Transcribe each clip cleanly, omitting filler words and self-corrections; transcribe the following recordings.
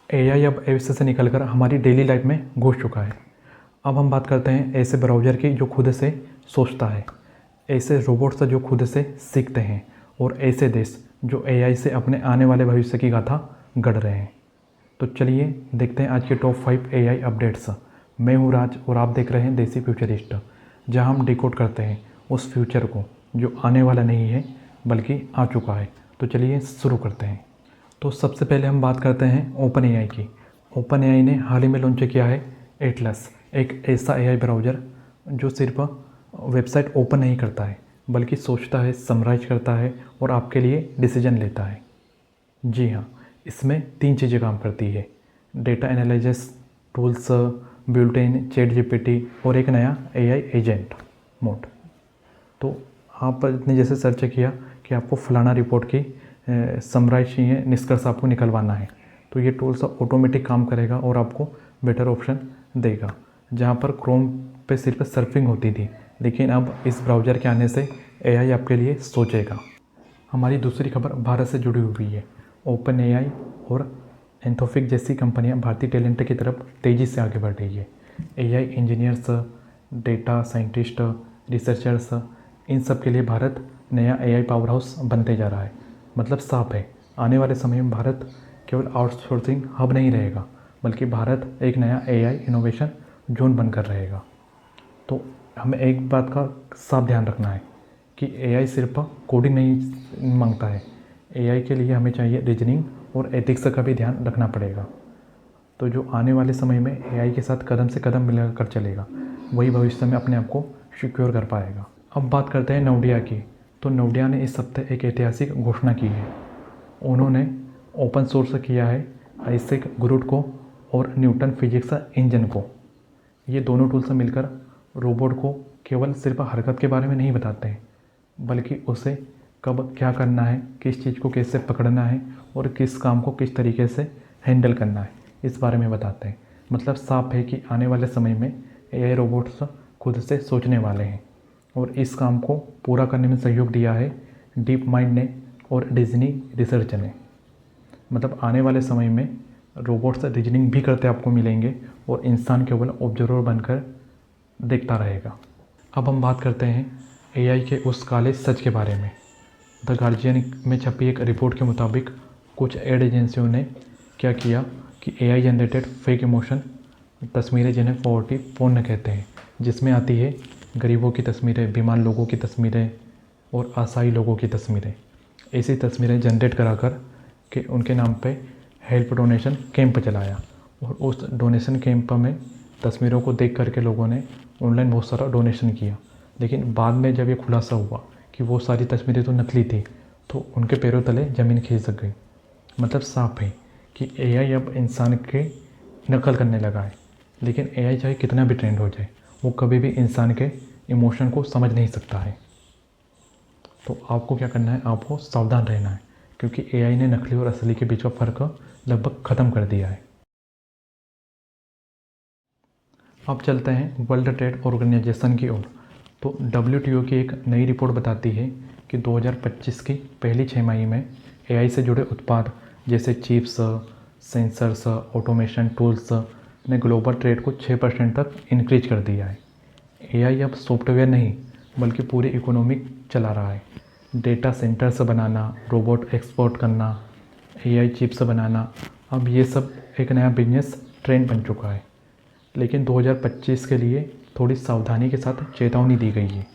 AI अब ऐसे से निकलकर हमारी डेली लाइफ में घुस चुका है। अब हम बात करते हैं ऐसे ब्राउज़र की जो खुद से सोचता है, ऐसे रोबोट्स जो खुद से सीखते हैं और ऐसे देश जो एआई से अपने आने वाले भविष्य की गाथा गढ़ रहे हैं। तो चलिए देखते हैं आज के टॉप 5 एआई अपडेट्स। मैं हूँ राज और आप देख रहे हैं देसी फ्यूचरिस्ट, जहाँ हम डिकोड करते हैं उस फ्यूचर को जो आने वाला नहीं है बल्कि आ चुका है। तो चलिए शुरू करते हैं। तो सबसे पहले हम बात करते हैं ओपन एआई की। ओपन एआई ने हाल ही में लॉन्च किया है एटलस, एक ऐसा एआई ब्राउज़र जो सिर्फ वेबसाइट ओपन नहीं करता है बल्कि सोचता है, समराइज करता है और आपके लिए डिसीजन लेता है। जी हाँ, इसमें 3 चीज़ें काम करती है: data analysis tools, built-in chat GPT और एक नया एआई एजेंट मोड। तो आपने जैसे सर्च किया कि आपको फलाना रिपोर्ट की समराइज चाहिए, निष्कर्ष आपको निकलवाना है, तो ये टूल्स ऑटोमेटिक काम करेगा और आपको बेटर ऑप्शन देगा। जहाँ पर क्रोम पे सिर्फ सर्फिंग होती थी, लेकिन अब इस ब्राउज़र के आने से एआई आपके लिए सोचेगा। हमारी दूसरी खबर भारत से जुड़ी हुई है। ओपन एआई और एंथोपिक जैसी कंपनियां भारतीय टैलेंट की तरफ तेज़ी से आगे बढ़ रही है। AI engineers, data scientist, researchers, इन सब के लिए भारत नया एआई पावर हाउस बनते जा रहा है। मतलब साफ है, आने वाले समय में भारत केवल आउटसोर्सिंग हब नहीं रहेगा बल्कि भारत एक नया एआई इनोवेशन जोन बनकर रहेगा। तो हमें एक बात का साफ ध्यान रखना है कि एआई सिर्फ कोडिंग नहीं मांगता है। एआई के लिए हमें चाहिए रीजनिंग और एथिक्स का भी ध्यान रखना पड़ेगा। तो जो आने वाले समय में एआई के साथ कदम से कदम मिलाकर चलेगा, वही भविष्य में अपने आप को सिक्योर कर पाएगा। अब बात करते हैं नोडिया की। तो नोडिया ने इस हफ्ते एक ऐतिहासिक घोषणा की है। उन्होंने ओपन सोर्स किया है आइजैक ग्रूट को और न्यूटन फिजिक्स इंजन को। ये दोनों टूल्स मिलकर रोबोट को केवल सिर्फ हरकत के बारे में नहीं बताते हैं, बल्कि उसे कब क्या करना है, किस चीज़ को कैसे पकड़ना है और किस काम को किस तरीके से हैंडल करना है, इस बारे में बताते हैं। मतलब साफ है कि आने वाले समय में एआई रोबोट्स खुद से सोचने वाले हैं और इस काम को पूरा करने में सहयोग दिया है डीप माइंड ने और डिज्नी रिसर्च ने। मतलब आने वाले समय में रोबोट्स रीजनिंग भी करते आपको मिलेंगे और इंसान केवल ऑब्जर्वर बनकर देखता रहेगा। अब हम बात करते हैं एआई के उस काले सच के बारे में। द गार्जियन में छपी एक रिपोर्ट के मुताबिक कुछ एड एजेंसियों ने क्या किया कि एआई जनरेटेड फेक इमोशन तस्वीरें, जिन्हें पॉवर्टी पोर्न कहते हैं, जिसमें आती है गरीबों की तस्वीरें, बीमार लोगों की तस्वीरें और असहाय लोगों की तस्वीरें, ऐसी तस्वीरें जनरेट कराकर के उनके नाम पे हेल्प डोनेशन कैंप चलाया। और उस डोनेशन कैंप में तस्वीरों को देख करके लोगों ने ऑनलाइन बहुत सारा डोनेशन किया। लेकिन बाद में जब ये खुलासा हुआ कि वो सारी तस्वीरें तो नकली थी, तो उनके पैरों तले ज़मीन खिसक गई। मतलब साफ है कि एआई अब इंसान के नकल करने लगा है। लेकिन एआई चाहे कितना भी ट्रेंड हो जाए, वो कभी भी इंसान के इमोशन को समझ नहीं सकता है। तो आपको क्या करना है, आपको सावधान रहना है, क्योंकि एआई ने नकली और असली के बीच का फ़र्क लगभग ख़त्म कर दिया है। अब चलते हैं वर्ल्ड ट्रेड ऑर्गेनाइजेशन की ओर। तो डब्ल्यूटीओ की एक नई रिपोर्ट बताती है कि 2025 की पहली 6 माही में एआई से जुड़े उत्पाद जैसे चिप्स, सेंसर्स, ऑटोमेशन टूल्स ने ग्लोबल ट्रेड को 6% तक इंक्रीज कर दिया है। एआई अब सॉफ्टवेयर नहीं बल्कि पूरी इकोनॉमी चला रहा है। डेटा सेंटर्स बनाना, रोबोट एक्सपोर्ट करना, एआई चिप्स बनाना, अब ये सब एक नया बिजनेस ट्रेंड बन चुका है। लेकिन 2025 के लिए थोड़ी सावधानी के साथ चेतावनी दी गई है,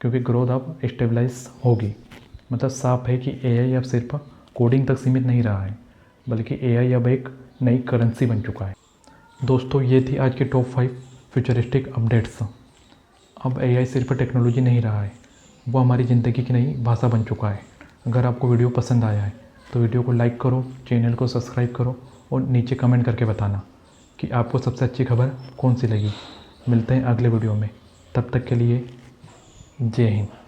क्योंकि ग्रोथ अब स्टेबलाइज होगी। मतलब साफ है कि एआई अब सिर्फ कोडिंग तक सीमित नहीं रहा है, बल्कि एआई अब एक नई करेंसी बन चुका है। दोस्तों, ये थी आज की टॉप 5 फ्यूचरिस्टिक अपडेट्स। अब एआई सिर्फ टेक्नोलॉजी नहीं रहा है, वो हमारी ज़िंदगी की नई भाषा बन चुका है। अगर आपको वीडियो पसंद आया है तो वीडियो को लाइक करो, चैनल को सब्सक्राइब करो और नीचे कमेंट करके बताना कि आपको सबसे अच्छी खबर कौन सी लगी। मिलते हैं अगले वीडियो में, तब तक के लिए जय हिंद।